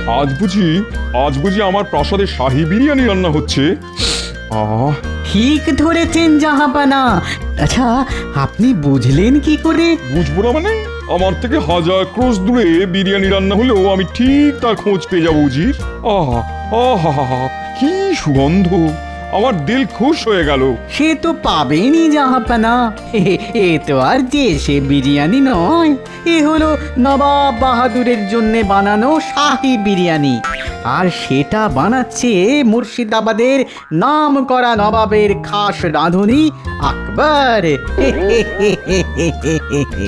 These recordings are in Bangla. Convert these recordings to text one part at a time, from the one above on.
আজ বুঝি আমার প্রাসাদে শাহী বিরিয়ানি রান্না হচ্ছে। আহ ঠিক ধরেছেন জাহাপানা। আচ্ছা, আপনি বুঝলেন কি করে? বুঝবো না মানে? আমার থেকে হাজার ক্রোশ দূরে বিরিয়ানি রান্না হলেও আমি ঠিক তার খোঁজ পেয়ে যাবো উজির। আহা আহা, কি সুগন্ধ! আমার দিল খুশ হয়ে গেল। সে তো পাবেনই জাহাপানা। এ তো আর যে সে বিরিয়ানি নয়, এ হলো নবাব বাহাদুরের জন্য বানানো শাহী বিরিয়ানি। আর সেটা বানাচ্ছে মুর্শিদাবাদের নাম করা নবাবের খাস রাঁধুনি আকবর।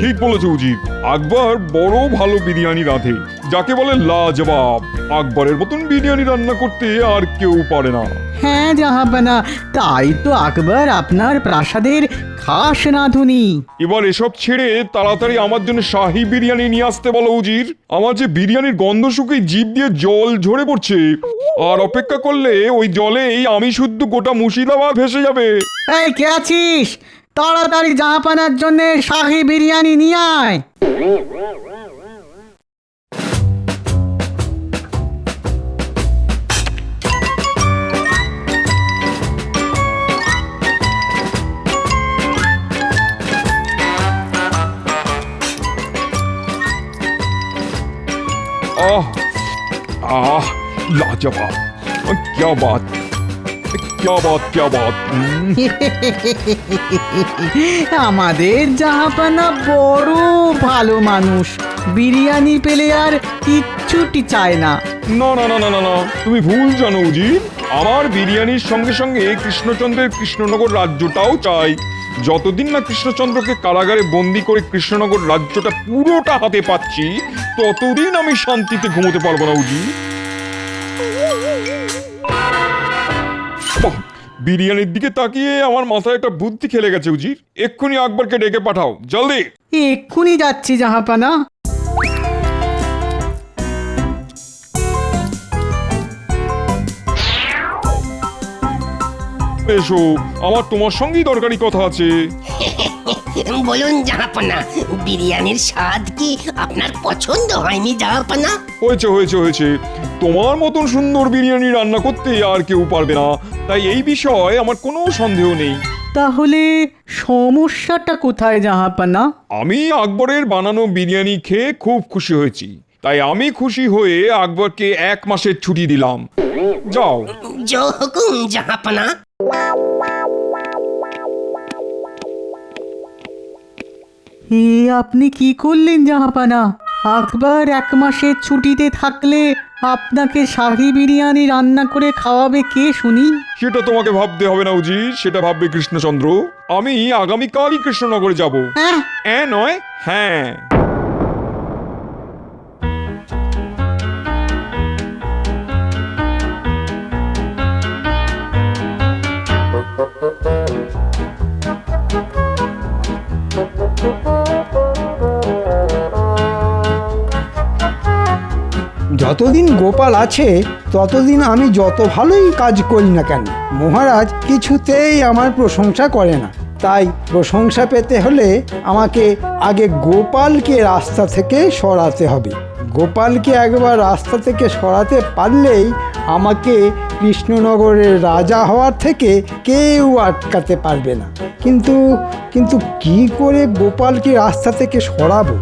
ঠিক বলেছে উজির, আকবর বড় ভালো বিরিয়ানি রাঁধে, যাকে বলে লাজবাব। আকবরের মতন বিরিয়ানি রান্না করতে আর কেউ পারে না। হ্যাঁ জাহাপানা, তাই তো আকবর আপনার প্রাসাদের খাস রাঁধুনি। এবার এসব ছেড়ে তাড়াতাড়ি আমার জন্য শাহী বিরিয়ানি নিয়ে আসতে বলো উজির। আমার যে বিরিয়ানির গন্ধ শুকে জিভ দিয়ে জল ঝরে পড়ছে, আর অপেক্ষা করলে ওই জলেই আমি শুদ্ধ গোটা মুর্শিদাবাদ ভেসে যাবে। এই কে আছিস? তাড়াতাড়ি জাহাপানার জন্য শাহী বিরিয়ানি নিয়ে আয়। आह आह लाजवाब! क्या बात, क्या बात, क्या बात! আমাদের জাহাপানা বড় ভালো মানুষ, বিরিয়ানি পেলে আর কিচ্ছুটি চায় না। না না না না না না, তুমি ভুল জানো উজির। আমার বিরিয়ানির সঙ্গে সঙ্গে কৃষ্ণচন্দ্রের কৃষ্ণনগর রাজ্যটাও চাই। যতদিন না কৃষ্ণচন্দ্রকে কারাগারে বন্দি করে কৃষ্ণনগর রাজ্যটা পুরোটা হাতে পাচ্ছি, ততদিন আমি শান্তিতে ঘুমোতে পারবো না উজির। বাহ, বিরিয়ানির দিকে তাকিয়ে আমার মাথায় একটা বুদ্ধি খেলে গেছে উজির। এক্ষুনি আকবরকে ডেকে পাঠাও, জলদি। এক্ষুনি যাচ্ছি জাহাপানা। এসো, আমার তোমার সঙ্গেই দরকারি কথা আছে। বলুন জাহাপনা, বিরিয়ানির স্বাদ কি আপনার পছন্দ হয়নি জাহাপনা? হয়েছে হয়েছে হয়েছে, তোমার মতন সুন্দর বিরিয়ানি রান্না করতে আর কেউ পারবে না, তাই এই বিষয়ে আমার কোনো সন্দেহ নেই। তাহলে সমস্যাটা কোথায় জাহাপানা? আমি আকবরের বানানো বিরিয়ানি খেয়ে খুব খুশি হয়েছি, তাই আমি খুশি হয়ে আকবরকে 1 মাসের ছুটি দিলাম। যাও। জো হুকুম জাহাপনা। এ আপনি কি করলেন জাহাপানা? আকবর 1 মাসের ছুটিতে থাকলে আপনাকে শাহী বিরিয়ানি রান্না করে খাওয়াবে কে শুনি? সেটা তোমাকে ভাবতে হবে না উজি, সেটা ভাববে কৃষ্ণচন্দ্র। আমি আগামীকালই কৃষ্ণনগরে যাব। নয়, হ্যাঁ। যতদিন গোপাল আছে ততদিন আমি যত ভালোই কাজ করি না কেন, মহারাজ কিছুতেই আমার প্রশংসা করে না। তাই প্রশংসা পেতে হলে আমাকে আগে গোপালকে রাস্তা থেকে সরাতে হবে। গোপালকে একবার রাস্তা থেকে সরাতে পারলেই আমাকে কৃষ্ণনগরের রাজা হওয়ার থেকে কেউ আটকাতে পারবে না। কিন্তু কিন্তু কি করে গোপালকে রাস্তা থেকে সরাবো?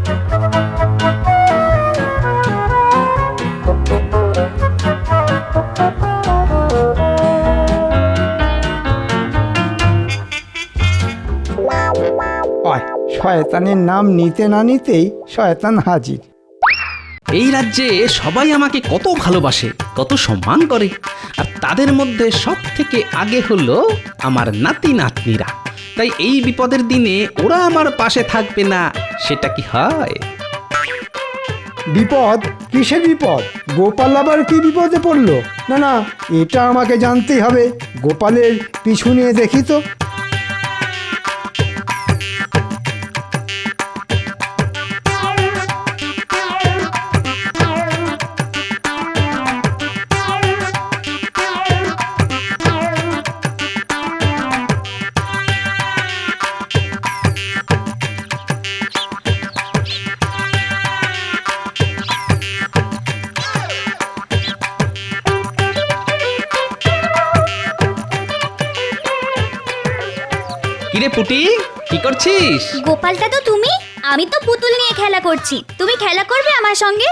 শয়তানের নাম নিতে না নিতেই শয়তান হাজির। এই রাজ্যে সবাই আমাকে কত ভালোবাসে, কত সম্মান করে, আর তাদের মধ্যে সব থেকে আগে হলো আমার নাতি নাতনিরা। তাই এই বিপদের দিনে ওরা আমার পাশে থাকবে না, সেটা কি হয়? বিপদ? কিসের বিপদ? গোপাল আবার কি বিপদে পড়লো? না না, এটা আমাকে জানতেই হবে। গোপালের পিছু নিয়ে দেখি তো। পুটি কি করছিস? গোপালটা তো তুমি, আমি তো পুতুল নিয়ে খেলা করছি। তুমি খেলা করবে আমার সঙ্গে?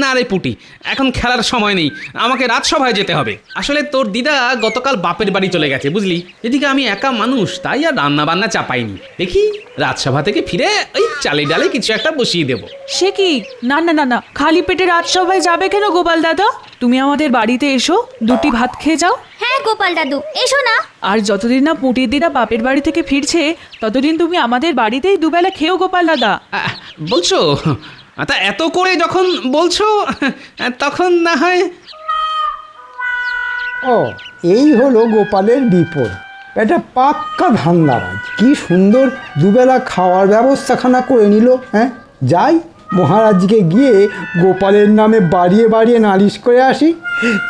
না রে পুটি, এখন খেলার সময় নেই, আমাকে রাজসভায় যেতে হবে। আসলে তোর দিদা গতকাল বাপের বাড়ি চলে গেছে বুঝলি, এদিকে আমি একা মানুষ, তাই আর রান্না বান্না চাপাইনি। দেখি রাজসভা থেকে ফিরে ওই চালে ডালে কিছু একটা বসিয়ে দেবো। সে কি? না না না না, খালি পেটে রাজসভায় যাবে কেন গোপাল দাদা? তুমি আমাদের বাড়িতে এসো, দুটি ভাত খেয়ে যাও। হ্যাঁ গোপাল দাদু, এসো না। আর যতদিন না পুটির দিদা বাপের বাড়ি থেকে ফিরছে ততদিন তুমি আমাদের বাড়িতেই দুবেলা খেও গোপাল দাদা। বলছো? তা এত করে যখন বলছো তখন না হয়। ও, এই হলো গোপালের বিপদ। এটা পাক্কা ধান্দাবাজ। কি সুন্দর দুবেলা খাওয়ার ব্যবস্থাখানা করে নিল। হ্যাঁ, যাই মহারাজকে গিয়ে গোপালের নামে বাড়িয়ে বাড়িয়ে নালিশ করে আসি,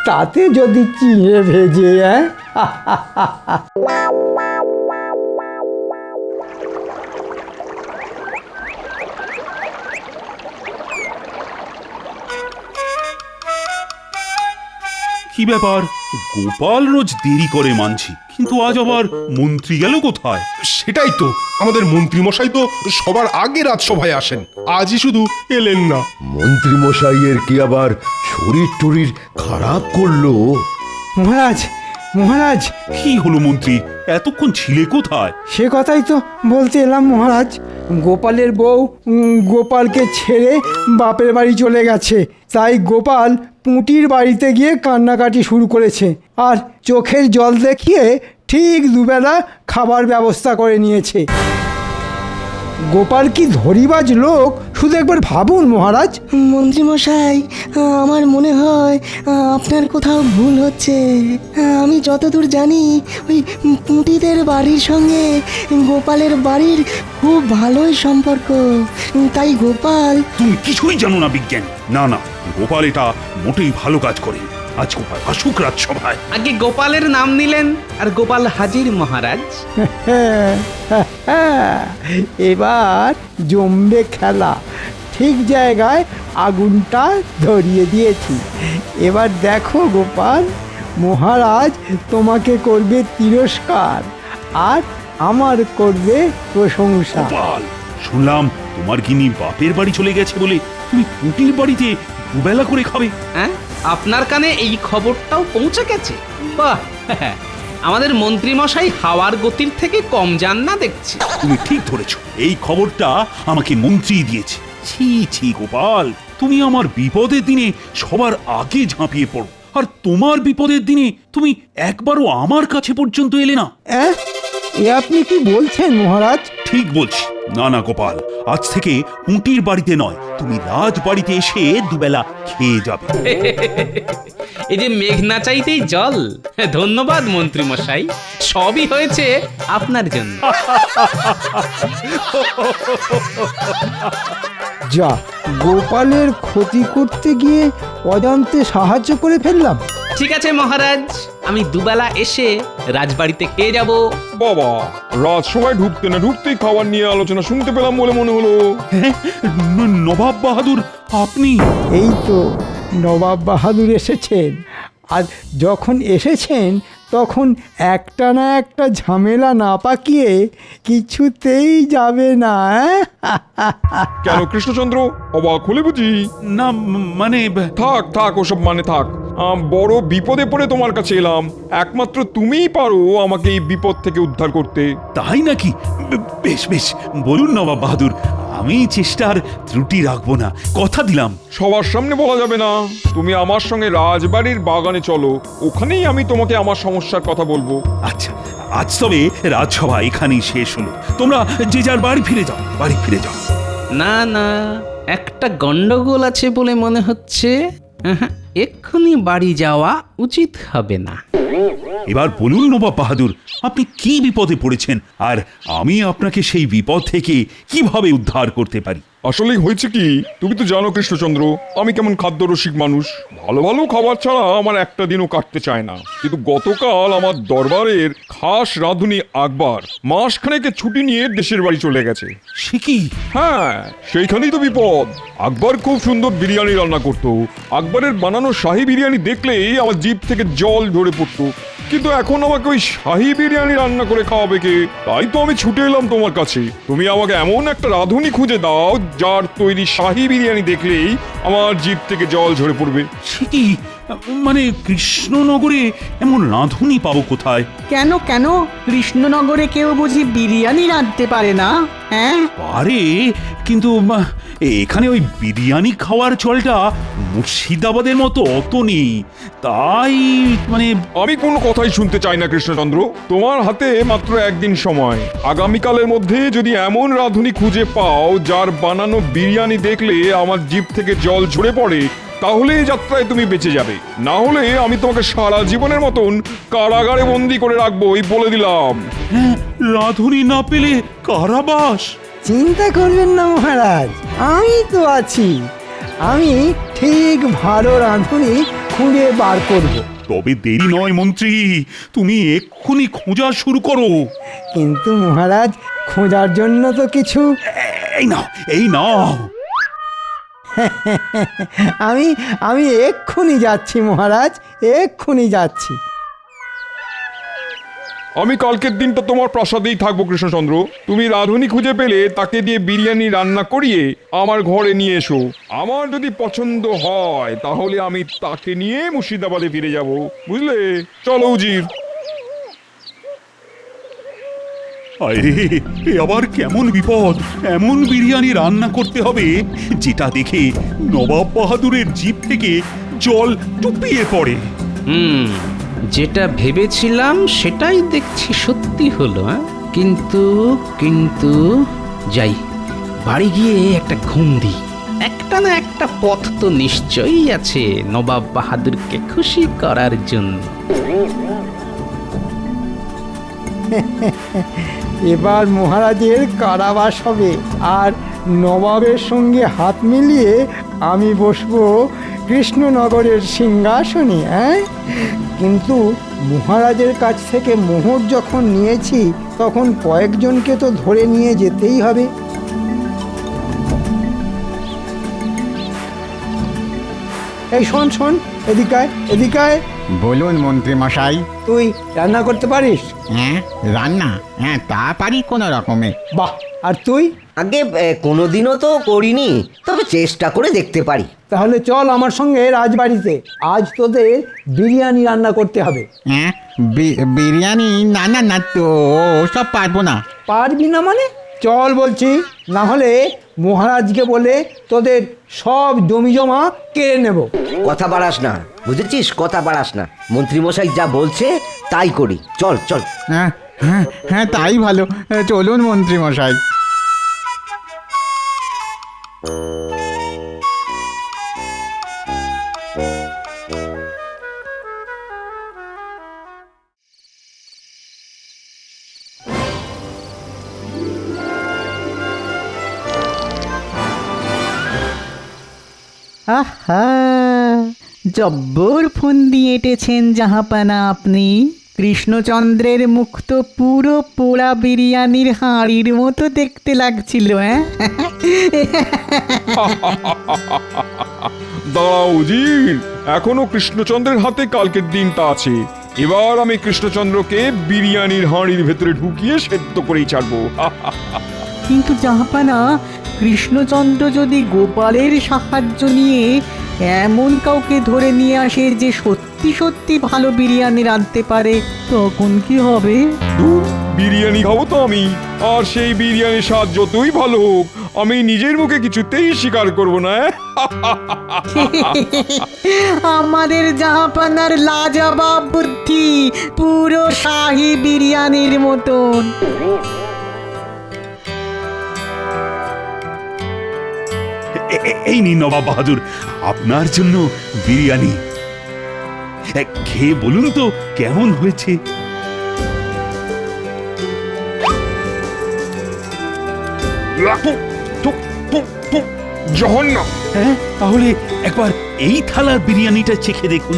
তাতে যদি চিড়ে ভেজে। হ্যাঁ, কি ব্যাপার, গোপাল রোজ দেরি করে মানছি, কিন্তু আজ আবার মন্ত্রী গেল কোথায়? সেটাই তো, আমাদের মন্ত্রী মশাই তো সবার আগে রাজসভায় আসেন, আজই শুধু এলেন না। মন্ত্রী মশাইয়ের কি আবার শরীর টরীর খারাপ করলো? মহারাজ মহারাজ, কি হলো মন্ত্রী, এতক্ষণ ছিলে কোথায়? সে কথাই তো বলতে এলাম মহারাজ। গোপালের বউ গোপালকে ছেড়ে বাপের বাড়ি চলে গেছে, তাই গোপাল পুঁটির বাড়িতে গিয়ে কান্নাকাটি শুরু করেছে, আর চোখের জল দেখিয়ে ঠিক দুবেলা খাবার ব্যবস্থা করে নিয়েছে। গোপাল কি ধরিবাজ লোক, শুধু একবার ভাবুন মহারাজ। মন্ত্রীমশাই, আমার মনে হয় আপনার কোথাও ভুল হচ্ছে। আমি যতদূর জানি ওই পুঁটিদের বাড়ির সঙ্গে গোপালের বাড়ির খুব ভালোই সম্পর্ক, তাই গোপাল। তুমি কিছুই জানো না বিজ্ঞান। না না, গোপাল এটা মোটেই ভালো কাজ করে। আজ গোপাল আসুক রাজসভায়। আগে গোপালের নাম নিলেন আর গোপাল হাজির মহারাজ। এবার জমবে খেলা। ঠিক জায়গায় আগুনটা ধরিয়ে দিয়েছি। এবার দেখো গোপাল, মহারাজ তোমাকে করবে তিরস্কার আর আমার করবে প্রশংসা। গোপাল, শুনলাম তোমার গিনি বাপের বাড়ি চলে গেছে বলে তুমি পুঁটির বাড়িতে দুবেলা করে খাবে। হ্যাঁ, আপনার কানে এই খবরটাও পৌঁছে গেছে? বাহ, আমাদের মন্ত্রী মশাই হাওয়ার গতির থেকে কম যান না দেখছি। তুমি ঠিক ধরেছ, এই খবরটা আমাকে মন্ত্রী দিয়েছে। ছি ছি গোপাল, তুমি আমার বিপদের দিনে সবার আগে ঝাঁপিয়ে পড়ো, আর তোমার বিপদের দিনে তুমি একবারও আমার কাছে পর্যন্ত এলে না। এ আপনি কি বলছেন মহারাজ? ঠিক বলছি। না না গোপাল, আজ থেকে পুঁটির বাড়িতে নয়, তুমি রাজ বাড়িতে এসে দুবেলা খেয়ে যাবে। এই যে মেঘ না চাইতেই জল। ধন্যবাদ মন্ত্রী মশাই, সবই হয়েছে আপনার জন্য। যা, গোপালের ক্ষতি করতে গিয়ে অজান্তে সাহায্য করে ফেললাম। ঠিক আছে মহারাজ, আমি দুবেলা এসে রাজবাড়িতে খেয়ে যাব। বাবা, রাজসভায় ঢুকতে না ঢুকতেই খাবার নিয়ে আলোচনা শুনতে পেলাম বলে মনে হলো। হ্যাঁ, নবাব বাহাদুর আপনি? এই তো নবাব বাহাদুর এসেছেন, আর যখন এসেছেন তখন একটা না একটা ঝামেলা না পাকিয়ে কিছুতেই যাবে না। কেন কৃষ্ণচন্দ্র, অবাক হলে বুঝি? না মানে থাক থাক, ওসব মানে থাক। বড় বিপদে পড়ে তোমার কাছে এলাম, একমাত্র তুমিই পারো আমাকে এই বিপদ থেকে উদ্ধার করতে। তাই নাকি? বেশ বেশ, বলুন নবাব বাহাদুর, আমি চেষ্টার ত্রুটি রাখবো না, কথা দিলাম। সবার সামনে বলা যাবে না। তুমি আমার সঙ্গে রাজবাড়ির বাগানে চলো, ওখানেই আমি তোমাকে আমার সমস্যার কথা বলবো। আচ্ছা, আজ তবে রাজসভা এখানেই শেষ হলো, তোমরা যে যার বাড়ি ফিরে যাও, বাড়ি ফিরে যাও। না না, একটা গন্ডগোল আছে বলে মনে হচ্ছে। এক্ষুনি বাড়ি যাওয়া উচিত হবে না। এবার বলুন নবাব বাহাদুর, আপনি কি বিপদে পড়েছেন, আর আমি আপনাকে সেই বিপদ থেকে কিভাবে উদ্ধার করতে পারি? আসলে হয়েছে কি, তুমি তো জানো কৃষ্ণচন্দ্র, আমি কেমন খাদ্যরসিক মানুষ। ভালো ভালো খাবার ছাড়া আমার একটা দিনও কাটতে চায় না। কিন্তু গতকাল আমার দরবারের খাস রাঁধুনি আকবর মাসখানেকের ছুটি নিয়ে দেশের বাড়ি চলে গেছে। সে কি? হ্যাঁ, সেইখানেই তো বিপদ। আকবর খুব সুন্দর বিরিয়ানি রান্না করতো। আকবরের বানানো শাহী বিরিয়ানি দেখলেই আমার জিভ থেকে জল ঝরে পড়তো। কিন্তু এখন আমাকে ওই শাহী বিরিয়ানি রান্না করে খাওয়াবে কে? তাই তো আমি ছুটে এলাম তোমার কাছে। তুমি আমাকে এমন একটা রাঁধুনি খুঁজে দাও যার তৈরি শাহী বিরিয়ানি দেখলেই আমার জিভ থেকে জল ঝরে পড়বে। সে কি, মানে কৃষ্ণনগরে এমন রাঁধুনি পাবো কোথায়? কেন কেন কৃষ্ণনগরে কেউ বুঝি বিরিয়ানি রাঁধতে পারে না? হ্যাঁ, পারে, কিন্তু এখানে ওই বিরিয়ানি খাওয়ার চলটা মুর্শিদাবাদের মতো অত নেই। তাই মানে আমি কোনো কথাই শুনতে চাই না কৃষ্ণচন্দ্র। তোমার হাতে মাত্র একদিন সময়। আগামীকালের মধ্যে যদি এমন রাঁধুনি খুঁজে পাও যার বানানো বিরিয়ানি দেখলে আমার জিভ থেকে জল ঝরে পড়ে, তাহলে এই যাত্রায় তুমি বেঁচে যাবে। না হলে আমি তোমাকে সারা জীবনের মতন কারাগারে বন্দি করে রাখবো, এই বলে দিলাম। হ্যাঁ, রাঁধুনি না পেলে কারাবাস। চিন্তা করবেন না মহারাজ, আমি তো আছি। আমি ঠিক ভালো রাঁধুনি খুঁজে বার করব। তবে দেরি নয় মন্ত্রী, তুমি এক্ষুনি খোঁজা শুরু করো। কিন্তু মহারাজ, খোঁজার জন্য তো কিছু এই নাও, এই নাও। আমি আমি এক্ষুনি যাচ্ছি মহারাজ, এক্ষুনি যাচ্ছি। আমি কালকের দিনটা তোমার প্রাসাদেই থাকবো কৃষ্ণচন্দ্র। তুমি রাঁধুনি খুঁজে পেলে তাকে দিয়ে বিরিয়ানি রান্না করিয়ে আমার ঘরে নিয়ে এসো। আমার যদি পছন্দ হয় তাহলে আমি তাকে নিয়ে মুর্শিদাবাদে ফিরে যাব, বুঝলে? চলো উজির। আরে, এ আবার কেমন বিপদ! এমন বিরিয়ানি রান্না করতে হবে যেটা দেখে নবাব বাহাদুরের জিভ থেকে জল টুপিয়ে পড়ে। যেটা ভেবেছিলাম সেটাই দেখছি সত্যি হলো। কিন্তু কিন্তু যাই, বাড়ি গিয়ে একটা ঘুম দিই। একটা না একটা পথ তো নিশ্চয়ই আছে নবাব বাহাদুরকে খুশি করার জন্য। এবার মহারাজের কারাবাস হবে, আর নবাবের সঙ্গে হাত মিলিয়ে আমি বসবো কৃষ্ণনগরের সিংহাসনে। কিন্তু মহারাজের কাছ থেকে মোহর যখন নিয়েছি, তখন কয়েকজনকে তো ধরে নিয়ে যেতেই হবে। এই শোন শোন, এদিকায় এদিকায়। বলুন মন্ত্রী মশাই। তুই রান্না করতে পারিস? হ্যাঁ, রান্না? হ্যাঁ, তা পারি কোনো রকমে। বাহ! আর তুই? আগে কোনোদিনও তো করিনি, তবে চেষ্টা করে দেখতে পারি। তাহলে চল আমার সঙ্গে রাজবাড়িতে। আজ তোদের বিরিয়ানি রান্না করতে হবে। হ্যাঁ, বিরিয়ানি? না না না, তো সব পারবো না। পারবি না মানে? চল বলছি, না হলে মহারাজকে বলে তোদের সব জমি জমা কেড়ে নেব। কথা বাড়াস না, বুঝেছিস? কথা বাড়াস না। মন্ত্রীমশাই যা বলছে তাই করি। চল চল। হ্যাঁ হ্যাঁ হ্যাঁ, তাই ভালো। চলুন মন্ত্রী মশাই। আহা, জব্বর ফন্দি এঁটেছেন জাহাপানা আপনি। কৃষ্ণচন্দ্রের মুখ তো পুরো পোড়া বিরিয়ানির হাঁড়ির মতো দেখতে লাগছিল। দাঁড়াও উজির, এখনো কৃষ্ণচন্দ্রের হাতে কালকের দিনটা আছে। এবার আমি কৃষ্ণচন্দ্রকে বিরিয়ানির হাঁড়ির ভেতরে ঢুকিয়ে সেদ্ধ করেই ছাড়বো। কিন্তু জাহাপানা, কৃষ্ণচন্দ্র যদি গোপালের সাহায্য নিয়ে এমন কাউকে ধরে নিয়ে আসে যে সত্যি সত্যি ভালো বিরিয়ানি রাঁধতে পারে, তখন কি হবে? বিরিয়ানি খাবো তো আমি, আর সেই বিরিয়ানির স্বাদ যতই ভালো হোক আমি নিজের মুখে কিছুতেই স্বীকার করব না। আমাদের জাহাপানার লাজবাব বুদ্ধি, পুরো শাহী বিরিয়ানির মতন। এই নিন নবাব বাহাদুর, আপনার জন্য বিরিয়ানি। খেয়ে বলুন তো কেমন হয়েছে। জঘন্য! হ্যাঁ, তাহলে একবার এই থালার বিরিয়ানিটা চেখে দেখুন।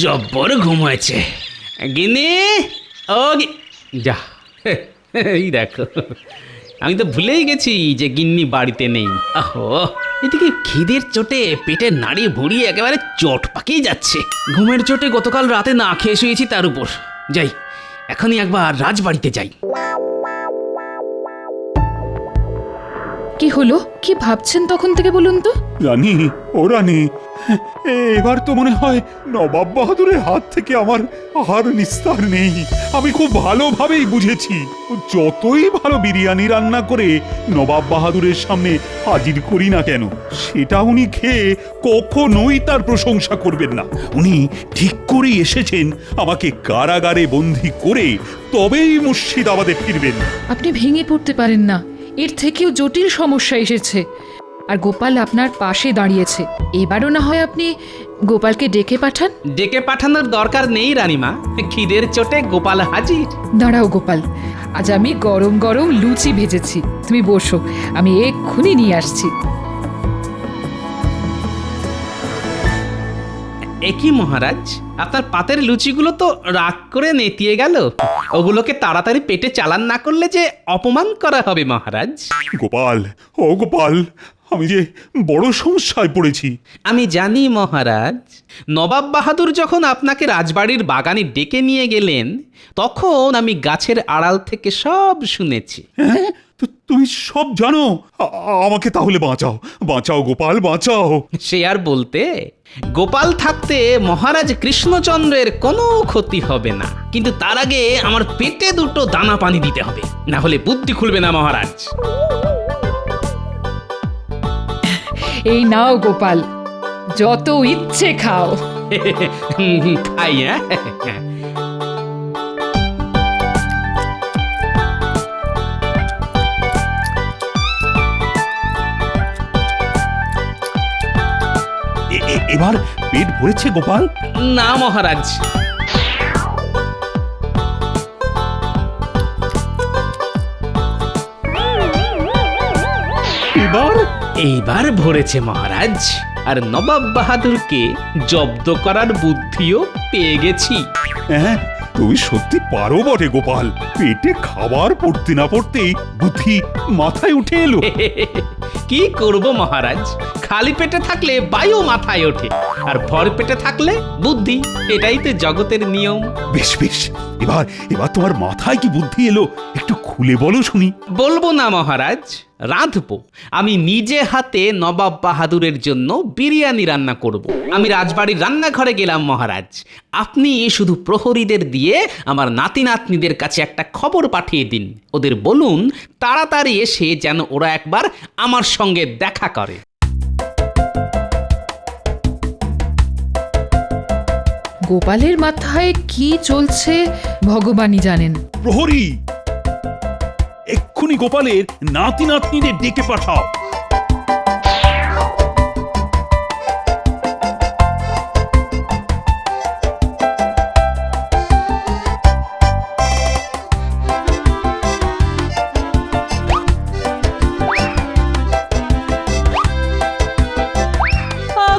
জব্বর ঘুম হয়েছে। গিন্নি, ও যা, এই দেখো, আমি তো ভুলেই গেছি যে গিন্নি বাড়িতে নেই। আহো, এদিকে খিদের চোটে পেটের নাড়ি ভুড়ি একেবারে চট পাকিয়ে যাচ্ছে। ঘুমের চোটে গতকাল রাতে না খেয়ে শুয়েছি তার উপর। যাই, এখনই একবার রাজবাড়িতে যাই। কি হলো? কি ভাবছেন তখন থেকে বলুন তো? রানী, ও রানী, এবার তো মনে হয় নবাব বাহাদুরের হাত থেকে আমার আর নিস্তার নেই। আমি খুব ভালোভাবেই বুঝেছি, যতই ভালো বিরিয়ানি রান্না করে নবাব বাহাদুরের সামনে হাজির করি না কেন, সেটা উনি খেয়ে কখনোই তার প্রশংসা করবেন না। উনি ঠিক করেই এসেছেন আমাকে কারাগারে বন্দী করে তবেই মুর্শিদাবাদে ফিরবেন। আপনি ভেঙে পড়তে পারেন না, এর থেকেও জটিল সমস্যা এসেছে। আর গোপাল আপনার পাশে দাঁড়িয়েছে। এবারও না হয় আপনি গোপালকে ডেকে পাঠান। ডেকে পাঠানোর দরকার নেই রানীমা, খিদের চোটে গোপাল হাজির। দাঁড়াও গোপাল, আজ আমি গরম গরম লুচি ভেজেছি, তুমি বসো, আমি এক্ষুনি নিয়ে আসছি। একই মহারাজ, আপনার পাতের লুচিগুলো তো রাগ করে নেতিয়ে গেল। ওগুলোকে তাড়াতাড়ি পেটে চালান না করলে যে অপমান করা হবে মহারাজ। গোপাল, ও গোপাল, আমি যে বড় সমস্যায় পড়েছি। আমি জানি মহারাজ, নবাব বাহাদুর যখন আপনাকে রাজবাড়ির বাগানে ডেকে নিয়ে গেলেন, তখন আমি গাছের আড়াল থেকে সব শুনেছি। হ্যাঁ, তুমি সব জানো? আমাকে তাহলে বাঁচাও, বাঁচাও গোপাল, বাঁচাও। সে আর বলতে, গোপাল থাকতে মহারাজ কৃষ্ণচন্দ্রের কোনো ক্ষতি হবে না, কিন্তু তার আগে আমার পেটে দুটো দানা পানি দিতে হবে, না হলে বুদ্ধি খুলবে না মহারাজ। এই নাও গোপাল, যত ইচ্ছে খাও। খাই, হ্যাঁ। এবার পেট ভরেছে গোপাল? না মহারাজ। এইবার ভরেছে মহারাজ, আর নবাব বাহাদুরকে জব্দ করার বুদ্ধিও পেয়ে গেছি। হ্যাঁ, তুমি সত্যি পারো বটে গোপাল। পেটে খাবার পড়তে না পড়তেই বুদ্ধি মাথায় উঠে এলো। কি করব মহারাজ, খালি পেটে থাকলে বায়ু মাথায় ওঠে, আর ভর পেটে থাকলে বুদ্ধি। এটাই তো জগতের নিয়ম। বেশ বেশ, এবার তোমার মাথায় কি বুদ্ধি এলো, একটু খুলে বলো শুনি। বলবো না মহারাজ, রাঁধবো। আমি নিজে হাতে নবাব বাহাদুরের জন্য বিরিয়ানি রান্না করব। আমি রাজবাড়ির রান্নাঘরে গেলাম মহারাজ। আপনি শুধু প্রহরীদের দিয়ে আমার নাতি নাতনিদের কাছে একটা খবর পাঠিয়ে দিন। ওদের বলুন তাড়াতাড়ি এসে যেন ওরা একবার আমার সঙ্গে দেখা করে। গোপালের মাথায় কি চলছে ভগবানই জানেন। প্রহরী, এক্ষুনি গোপালের নাতি নাতনিদের ডেকে পাঠাও।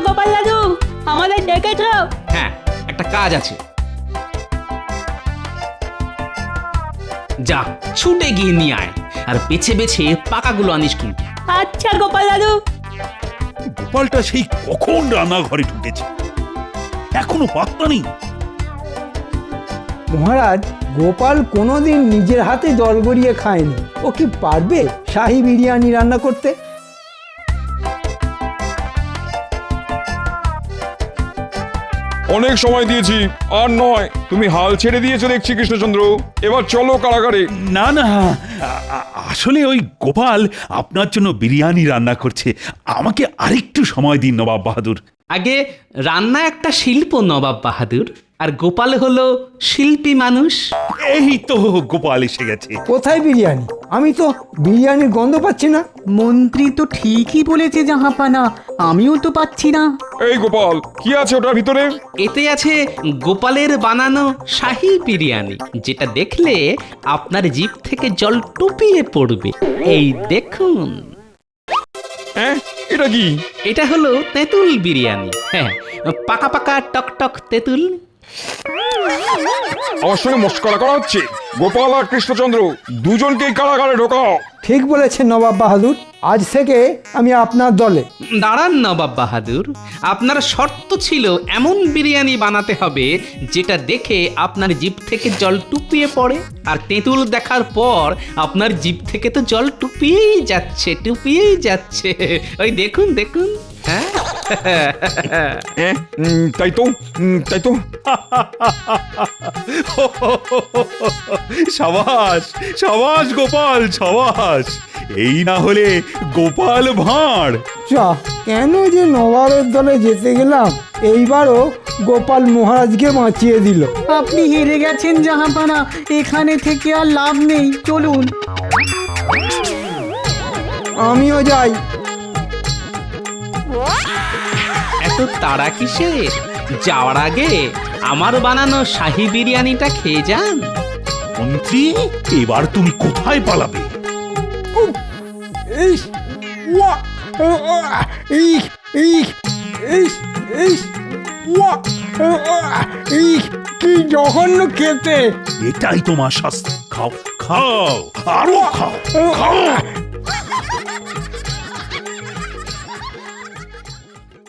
গোপাল দাদু, আমাদের ডেকেছো? হ্যাঁ, একটা কাজ আছে। যা, ছুটে গিয়ে নিয়ে আয়, আর বেছে বেছে পাকাগুলো আনিস কিন্তু। আচ্ছা গোপাল দাদু। গোপালটা সেই কখন রান্নাঘরে ঢুকেছে, এখনো পাত্তা নেই। মহারাজ, গোপাল কোনোদিন নিজের হাতে জল গড়িয়ে খায়নি। ও কি পারবে শাহী বিরিয়ানি রান্না করতে? অনেক সময় দিয়েছি, আর নয়। তুমি হাল ছেড়ে দিয়েছো দেখছি কৃষ্ণচন্দ্র। এবার চলো কারাগারে। না না, আসলে ওই গোপাল আপনার জন্য বিরিয়ানি রান্না করছে। আমাকে আরেকটু সময় দিন নবাব বাহাদুর। আগে রান্না একটা শিল্প নবাব বাহাদুর, আর গোপাল হলো শিল্পী মানুষ। এই তো গোপাল এসে গেছে। কোথায় বিরিয়ানি? আমি তো বিরিয়ানির গন্ধ পাচ্ছি না। মন্ত্রী তো ঠিকই বলেছে জাহাপানা, আমিও তো পাচ্ছি না। এই গোপাল, কি আছে ওটার ভিতরে? এতে আছে গোপালের বানানো শাহী বিরিয়ানি, যেটা দেখলে আপনার জিভ থেকে জল টুপিয়ে পড়বে। এই দেখুন। হ্যাঁ, এটা কি? এটা হলো তেঁতুল বিরিয়ানি। হ্যাঁ, পাকা পাকা টক টক তেঁতুল। আমার সঙ্গে মস্করা করা হচ্ছে? গোপাল আর কৃষ্ণচন্দ্র দুজনকেই কারাগারে ঢোকাও। ঠিক বলেছেন নবাব বাহাদুর, আজ থেকে আমি আপনার দলে। দাঁড়ান নবাব বাহাদুর, আপনার শর্ত ছিল এমন বিরিয়ানি বানাতে হবে যেটা দেখে আপনার জিভ থেকে জল টুপিয়ে পড়ে। আর তেঁতুল দেখার পর আপনার জিভ থেকে তো জল টুপিয়েই যাচ্ছে। ওই দেখুন দেখুন। হ্যাঁ তাই তো, তাই তো। সাবাস সাবাস গোপাল, সাবাস। এই না হলে গোপাল ভাঁড়। যা, কেন যে নবাবের দলে যেতে গেলাম, এইবারও গোপাল মহারাজকে বাঁচিয়ে দিল। আপনি হেরে গেছেন জাহাপানা, এখানে থেকে আর লাভ নেই, চলুন। আমিও যাই। এত তাড়া কিসের? যাওয়ার আগে আমার বানানো শাহী বিরিয়ানিটা খেয়ে যান। মন্ত্রী, এবার তুমি কোথায় পালাবে? ইস, ওয়া, ইস, ইস, ইস, ইস, ওয়া, ইস, কি জঘন্য খেতে। এটাই তোমার শাস্তি। খাও খাও, আরো খাও, খাও।